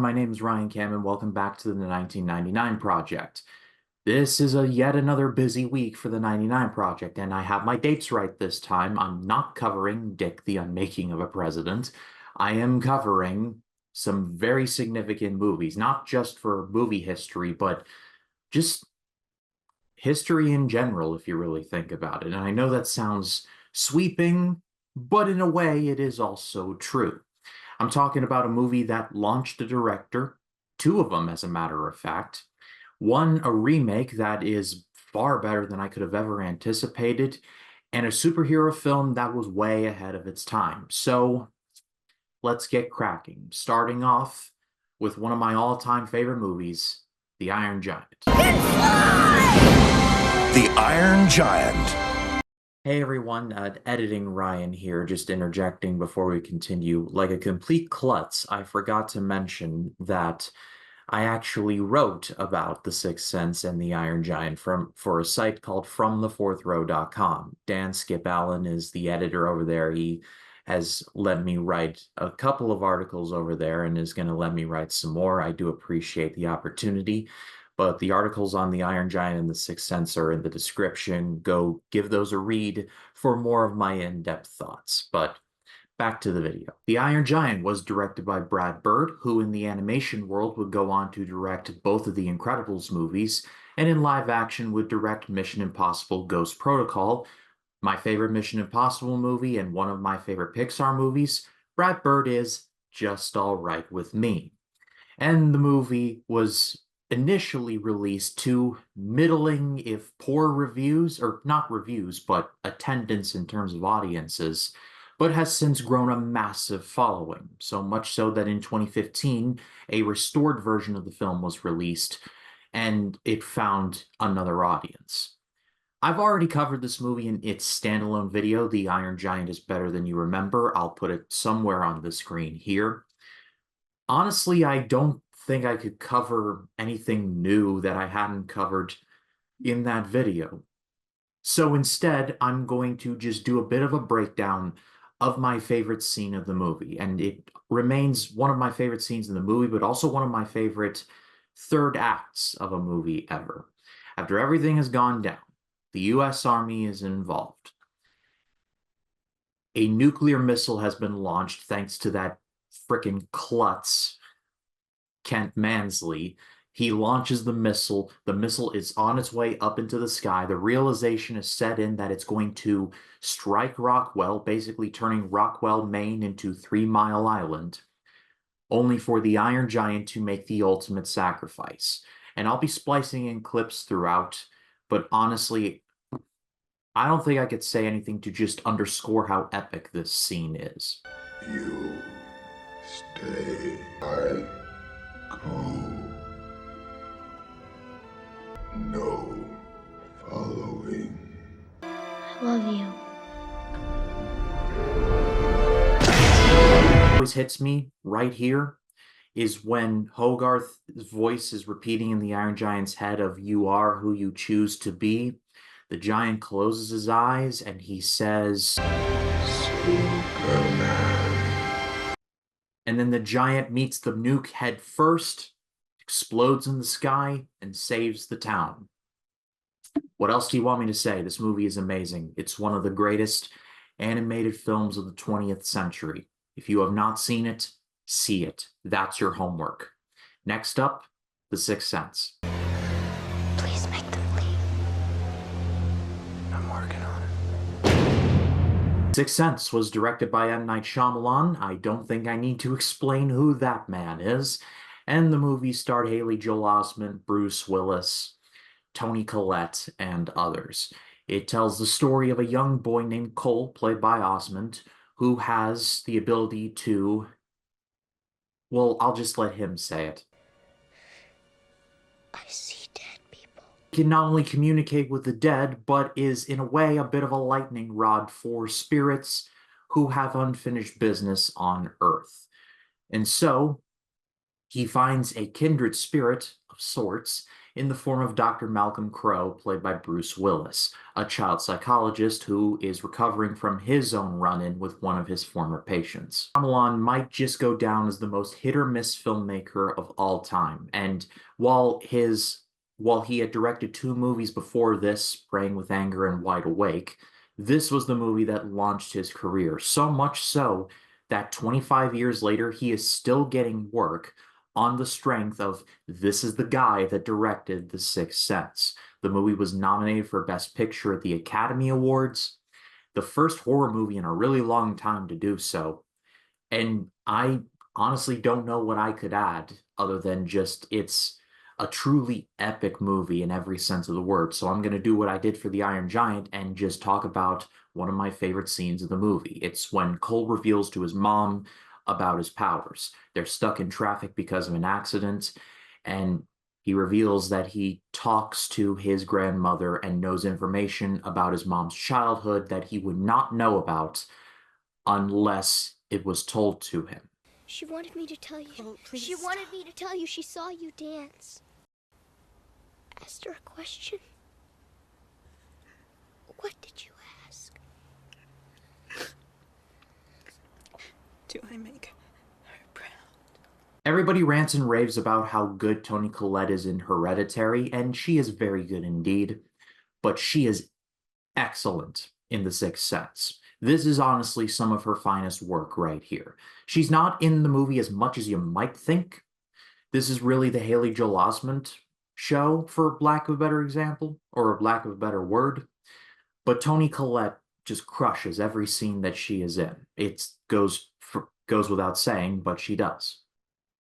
my name is Ryan Cam, and welcome back to the 1999 Project. This is yet another busy week for the 99 Project, and I have my dates right this time. I'm not covering Dick the Unmaking of a President. I am covering some very significant movies, not just for movie history, but just history in general, if you really think about it. And I know that sounds sweeping, but in a way, it is also true. I'm talking about a movie that launched a director, two of them, as a matter of fact. One, a remake that is far better than I could have ever anticipated, and a superhero film that was way ahead of its time. So let's get cracking. Starting off with one of my all-time favorite movies, The Iron Giant. The Iron Giant. Hey everyone, editing Ryan here, just interjecting before we continue. Like a complete klutz, I forgot to mention that I actually wrote about The Sixth Sense and The Iron Giant for a site called FromTheFourthRow.com. Dan Skip Allen is the editor over there. He has let me write a couple of articles over there and is going to let me write some more. I do appreciate the opportunity. But the articles on The Iron Giant and The Sixth Sense are in the description. Go give those a read for more of my in-depth thoughts. But back to the video. The Iron Giant was directed by Brad Bird, who in the animation world would go on to direct both of the Incredibles movies, and in live action would direct Mission Impossible Ghost Protocol, my favorite Mission Impossible movie and one of my favorite Pixar movies. Brad Bird is just all right with me. And the movie was initially released to middling, if poor reviews, or not reviews, but attendance in terms of audiences, but has since grown a massive following, so much so that in 2015, a restored version of the film was released, and it found another audience. I've already covered this movie in its standalone video, The Iron Giant is Better Than You Remember. I'll put it somewhere on the screen here. Honestly, I don't think I could cover anything new that I hadn't covered in that video. So instead, I'm going to just do a bit of a breakdown of my favorite scene of the movie. And it remains one of my favorite scenes in the movie, but also one of my favorite third acts of a movie ever. After everything has gone down, the US Army is involved. A nuclear missile has been launched thanks to that frickin' klutz, Kent Mansley. He launches the missile. The missile is on its way up into the sky. The realization is set in that it's going to strike Rockwell, basically turning Rockwell, Maine into 3 Mile Island, only for the Iron Giant to make the ultimate sacrifice. And I'll be splicing in clips throughout, but honestly, I don't think I could say anything to just underscore how epic this scene is. You stay. I go. No following. I love you. Always hits me right here is when Hogarth's voice is repeating in the Iron Giant's head of "You are who you choose to be." The giant closes his eyes and he says, Superman. and then the giant meets the nuke head first, explodes in the sky, and saves the town. What else do you want me to say? This movie is amazing. It's one of the greatest animated films of the 20th century. If you have not seen it, see it. That's your homework. Next up, The Sixth Sense. Please make them leave. I'm working on it. Sixth Sense was directed by M. Night Shyamalan. I don't think I need to explain who that man is. And the movie starred Haley Joel Osment, Bruce Willis, Toni Collette, and others. It tells the story of a young boy named Cole, played by Osment, who has the ability to... Well, I'll just let him say it. I see dead people. He can not only communicate with the dead, but is in a way a bit of a lightning rod for spirits who have unfinished business on Earth. And so he finds a kindred spirit of sorts in the form of Dr. Malcolm Crowe, played by Bruce Willis, a child psychologist who is recovering from his own run-in with one of his former patients. Shyamalan might just go down as the most hit-or-miss filmmaker of all time, and while he had directed two movies before this, Praying with Anger and Wide Awake, this was the movie that launched his career, so much so that 25 years later, he is still getting work on the strength of this is the guy that directed The Sixth Sense. The movie was nominated for Best Picture at the Academy Awards, the first horror movie in a really long time to do so. And I honestly don't know what I could add other than just it's a truly epic movie in every sense of the word. So I'm going to do what I did for The Iron Giant and just talk about one of my favorite scenes of the movie. It's when Cole reveals to his mom about his powers. They're stuck in traffic because of an accident, and he reveals that he talks to his grandmother and knows information about his mom's childhood that he would not know about unless it was told to him. She wanted me to tell you. Oh, please She wanted me to tell you she saw you dance. Asked her a question. What did you ask? Do I make her proud? Everybody rants and raves about how good Toni Collette is in Hereditary, and she is very good indeed, but she is excellent in The Sixth Sense. This is honestly some of her finest work right here. She's not in the movie as much as you might think. This is really the Haley Joel Osment show, for lack of a better example, or lack of a better word. But Toni Collette just crushes every scene that she is in. It goes without saying, but she does.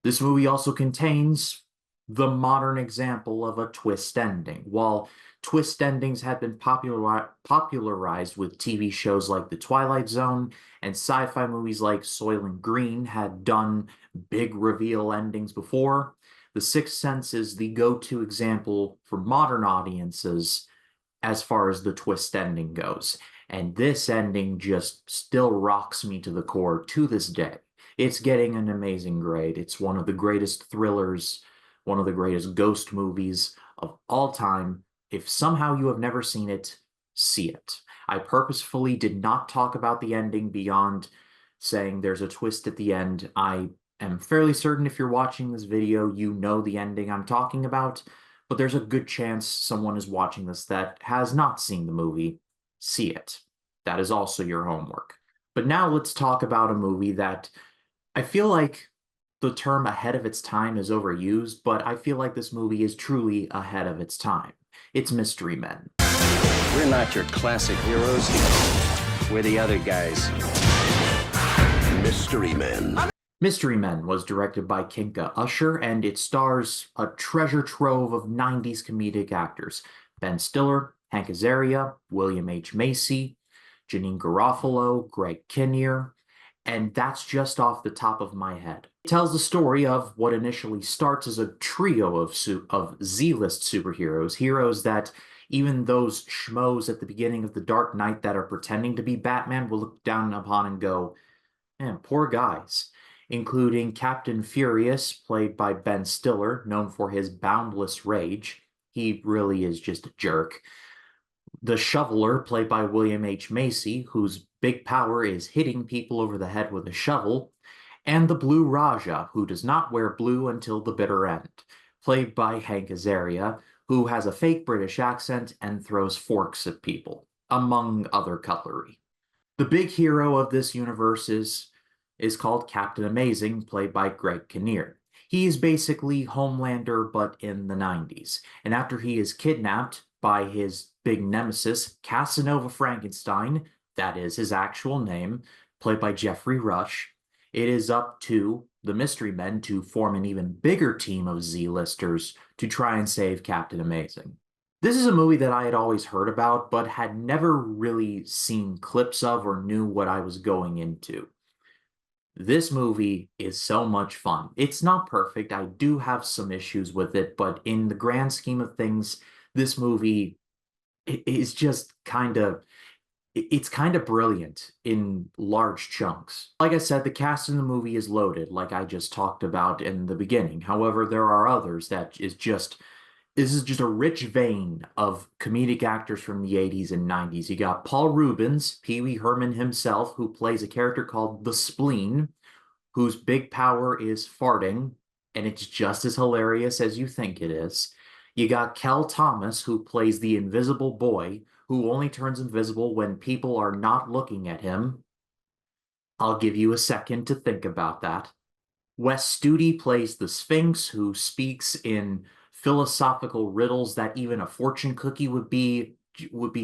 This movie also contains the modern example of a twist ending. While twist endings have been popularized with TV shows like The Twilight Zone, and sci-fi movies like Soylent Green had done big reveal endings before, The Sixth Sense is the go-to example for modern audiences as far as the twist ending goes. And this ending just still rocks me to the core to this day. It's getting an amazing grade. It's one of the greatest thrillers, one of the greatest ghost movies of all time. If somehow you have never seen it, see it. I purposefully did not talk about the ending beyond saying there's a twist at the end. I am fairly certain if you're watching this video, you know the ending I'm talking about, but there's a good chance someone is watching this that has not seen the movie. See it. That is also your homework. But now let's talk about a movie that I feel like the term ahead of its time is overused, but I feel like this movie is truly ahead of its time. It's Mystery Men. We're not your classic heroes. We're the other guys. Mystery Men. Mystery Men was directed by Kinka Usher, and it stars a treasure trove of 90s comedic actors. Ben Stiller, Hank Azaria, William H. Macy, Janeane Garofalo, Greg Kinnear, and that's just off the top of my head. It tells the story of what initially starts as a trio of Z-list superheroes, heroes that even those schmoes at the beginning of The Dark Knight that are pretending to be Batman will look down upon and go, man, poor guys, including Captain Furious, played by Ben Stiller, known for his boundless rage. He really is just a jerk. The Shoveler, played by William H. Macy, whose big power is hitting people over the head with a shovel, and the Blue Raja, who does not wear blue until the bitter end, played by Hank Azaria, who has a fake British accent and throws forks at people, among other cutlery. The big hero of this universe is called Captain Amazing, played by Greg Kinnear. He is basically Homelander, but in the 90s, and after he is kidnapped by his big nemesis, Casanova Frankenstein, that is his actual name, played by Jeffrey Rush, it is up to the Mystery Men to form an even bigger team of Z-listers to try and save Captain Amazing. This is a movie that I had always heard about, but had never really seen clips of or knew what I was going into. This movie is so much fun. It's not perfect. I do have some issues with it, but in the grand scheme of things, this movie is just it's kind of brilliant in large chunks. Like I said, the cast in the movie is loaded, like I just talked about in the beginning. However, there are others that is just This is just a rich vein of comedic actors from the 80s and 90s. You got Paul Reubens, Pee Wee Herman himself, who plays a character called the Spleen, whose big power is farting, and it's just as hilarious as you think it is. You got Kel Thomas, who plays the Invisible Boy, who only turns invisible when people are not looking at him. I'll give you a second to think about that. Wes Studi plays the Sphinx, who speaks in philosophical riddles that even a fortune cookie would be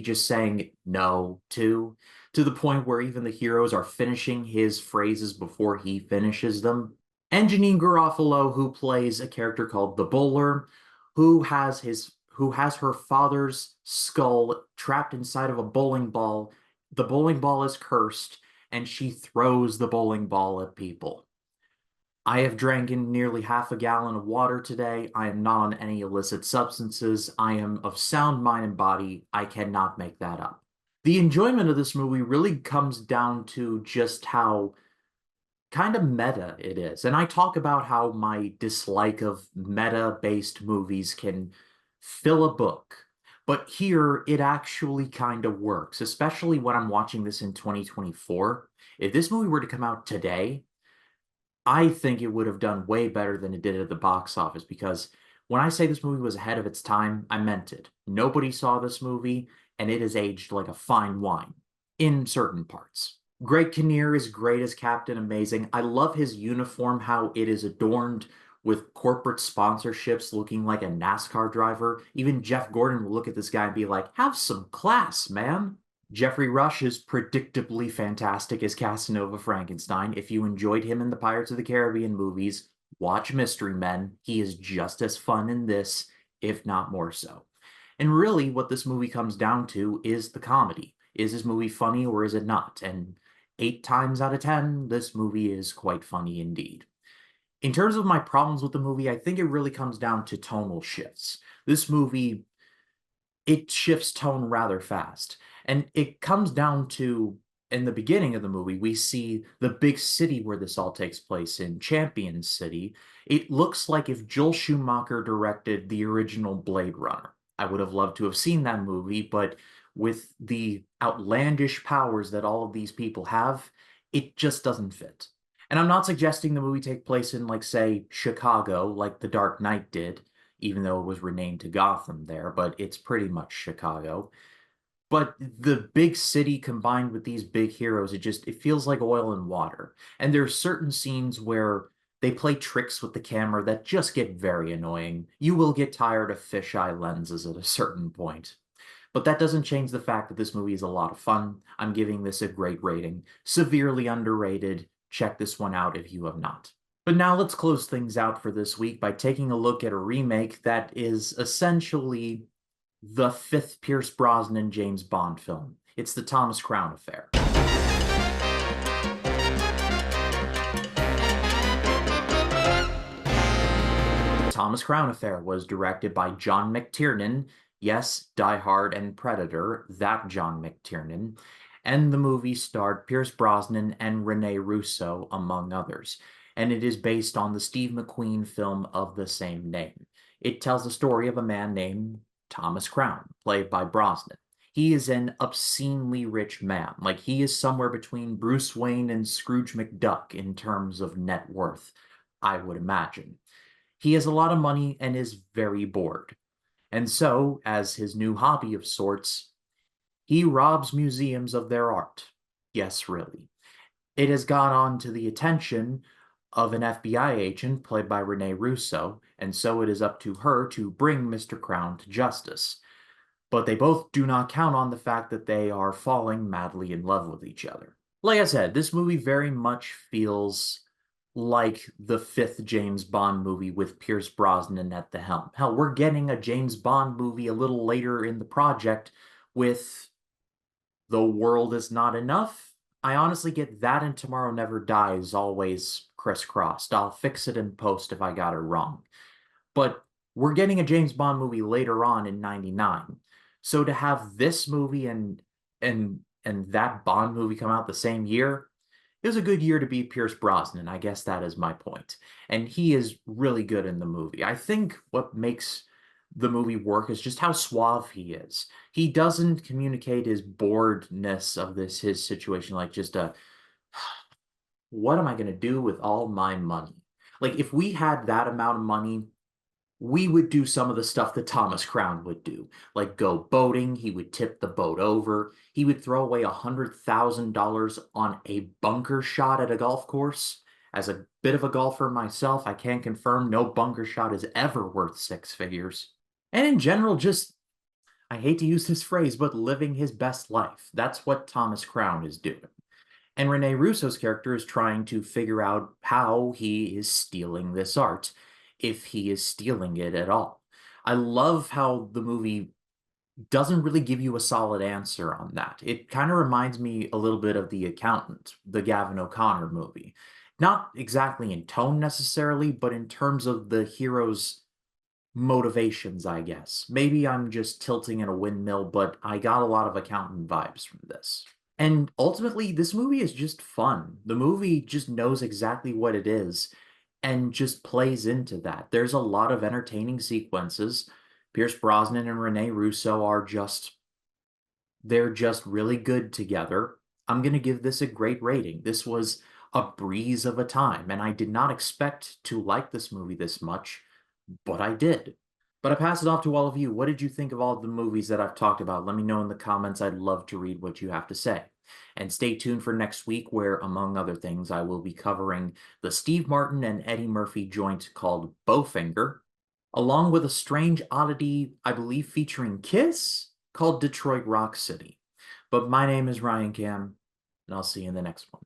just saying no to the point where even the heroes are finishing his phrases before he finishes them. And Janine Garofalo, who plays a character called the Bowler, who has her father's skull trapped inside of a bowling ball. The bowling ball is cursed, and she throws the bowling ball at people. I have drank in nearly half a gallon of water today. I am not on any illicit substances. I am of sound mind and body. I cannot make that up. The enjoyment of this movie really comes down to just how kind of meta it is. And I talk about how my dislike of meta-based movies can fill a book. But here, it actually kind of works, especially when I'm watching this in 2024. If this movie were to come out today, I think it would have done way better than it did at the box office, because when I say this movie was ahead of its time, I meant it. Nobody saw this movie, and it has aged like a fine wine in certain parts. Greg Kinnear is great as Captain Amazing. I love his uniform, how it is adorned with corporate sponsorships looking like a NASCAR driver. Even Jeff Gordon will look at this guy and be like, have some class, man. Jeffrey Rush is predictably fantastic as Casanova Frankenstein. If you enjoyed him in the Pirates of the Caribbean movies, watch Mystery Men. He is just as fun in this, if not more so. And really, what this movie comes down to is the comedy. Is this movie funny or is it not? And 8 times out of 10, this movie is quite funny indeed. In terms of my problems with the movie, I think it really comes down to tonal shifts. This movie, it shifts tone rather fast. And it comes down to, in the beginning of the movie, we see the big city where this all takes place in, Champion City. It looks like if Joel Schumacher directed the original Blade Runner. I would have loved to have seen that movie, but with the outlandish powers that all of these people have, it just doesn't fit. And I'm not suggesting the movie take place in, like, say, Chicago, like The Dark Knight did, even though it was renamed to Gotham there, but it's pretty much Chicago. But the big city combined with these big heroes, it feels like oil and water. And there's certain scenes where they play tricks with the camera that just get very annoying. You will get tired of fisheye lenses at a certain point. But that doesn't change the fact that this movie is a lot of fun. I'm giving this a great rating. Severely underrated. Check this one out if you have not. But now let's close things out for this week by taking a look at a remake that is essentially the 5th Pierce Brosnan James Bond film. It's the Thomas Crown Affair. Thomas Crown Affair was directed by John McTiernan. Yes, Die Hard and Predator, that John McTiernan. And the movie starred Pierce Brosnan and Rene Russo, among others. And it is based on the Steve McQueen film of the same name. It tells the story of a man named Thomas Crown, played by Brosnan. He is an obscenely rich man. Like, he is somewhere between Bruce Wayne and Scrooge McDuck in terms of net worth, I would imagine. He has a lot of money and is very bored. And so, as his new hobby of sorts, he robs museums of their art. Yes, really. It has gone on to the attention of an FBI agent played by Rene Russo, and so it is up to her to bring Mr. Crown to justice. But they both do not count on the fact that they are falling madly in love with each other. Like I said, this movie very much feels like the 5th James Bond movie with Pierce Brosnan at the helm. Hell, we're getting a James Bond movie a little later in the project with The World Is Not Enough. I honestly get that and Tomorrow Never Dies always crisscrossed. I'll fix it in post if I got it wrong. But we're getting a James Bond movie later on in '99. So to have this movie and that Bond movie come out the same year, it was a good year to be Pierce Brosnan. I guess that is my point. And he is really good in the movie. I think what makes the movie work is just how suave he is. He doesn't communicate his boredness of his situation like just a what am I going to do with all my money? Like if we had that amount of money, we would do some of the stuff that Thomas Crown would do, like go boating. He would tip the boat over. He would throw away $100,000 on a bunker shot at a golf course. As a bit of a golfer myself, I can confirm no bunker shot is ever worth six figures. And in general, just, I hate to use this phrase, but living his best life. That's what Thomas Crown is doing. And Rene Russo's character is trying to figure out how he is stealing this art, if he is stealing it at all. I love how the movie doesn't really give you a solid answer on that. It kind of reminds me a little bit of The Accountant, the Gavin O'Connor movie. Not exactly in tone necessarily, but in terms of the hero's motivations, I guess. Maybe I'm just tilting in a windmill, but I got a lot of Accountant vibes from this. And ultimately, this movie is just fun. The movie just knows exactly what it is and just plays into that. There's a lot of entertaining sequences. Pierce Brosnan and Rene Russo are they're just really good together. I'm going to give this a great rating. This was a breeze of a time, and I did not expect to like this movie this much, but I did. But I pass it off to all of you. What did you think of all the movies that I've talked about? Let me know in the comments. I'd love to read what you have to say. And stay tuned for next week where, among other things, I will be covering the Steve Martin and Eddie Murphy joint called Bowfinger, along with a strange oddity, I believe, featuring Kiss, called Detroit Rock City. But my name is Ryan Cam, and I'll see you in the next one.